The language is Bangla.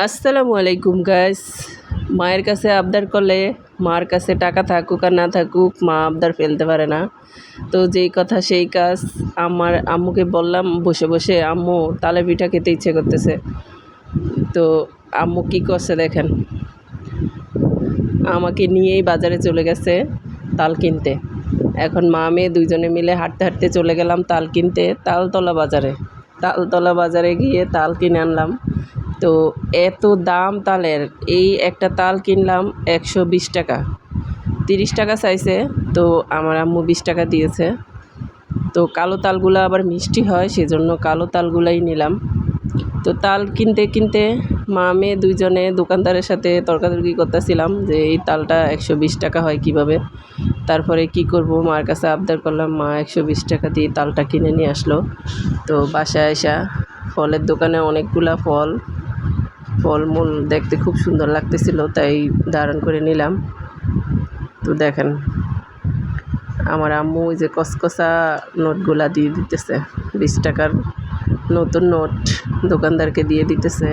আসসালামু আলাইকুম গাইস। মায়ের কাছে আবদার করলে মার কাছে টাকা থাকুক আর না থাকুক মা আবদার ফেলতে পারে না। তো যেই কথা সেই কাজ। আমার আম্মুকে বললাম বসে বসে, আম্মু তালের পিঠা খেতে ইচ্ছে করতেছে। তো আম্মু কী করছে দেখেন, আমাকে নিয়েই বাজারে চলে গেছে তাল কিনতে। এখন মা মেয়ে দুইজনে মিলে হাঁটতে হাঁটতে চলে গেলাম তাল কিনতে তালতলা বাজারে। তালতলা বাজারে গিয়ে তাল কিনে আনলাম। তো এত দাম তালের, এই একটা তাল কিনলাম 120 টাকা। 30 টাকা চাইছে, তো আমার আম্মু 20 টাকা দিয়েছে। তো কালো তালগুলো আবার মিষ্টি হয়, সেজন্য কালো তালগুলাই নিলাম। তো তাল কিনতে কিনতে মা মেয়ে দুইজনে দোকানদারের সাথে তর্কাতর্কি করতেছিলাম যে এই তালটা 120 টাকা হয় কিভাবে। তারপরে কি করব, মার কাছে আবদার করলাম, মা 120 টাকা দিয়ে তালটা কিনে নিয়ে আসলো। তো বাসায় আসা ফলের দোকানে অনেকগুলা ফলমূল দেখতে খুব সুন্দর লাগতেছিল, তাই ধারণ করে নিলাম। তো দেখেন আমার আম্মু ওই যে কসকসা নোটগুলা দিয়ে দিতেছে, 20 টাকার নতুন নোট দোকানদারকে দিয়ে দিতেছে।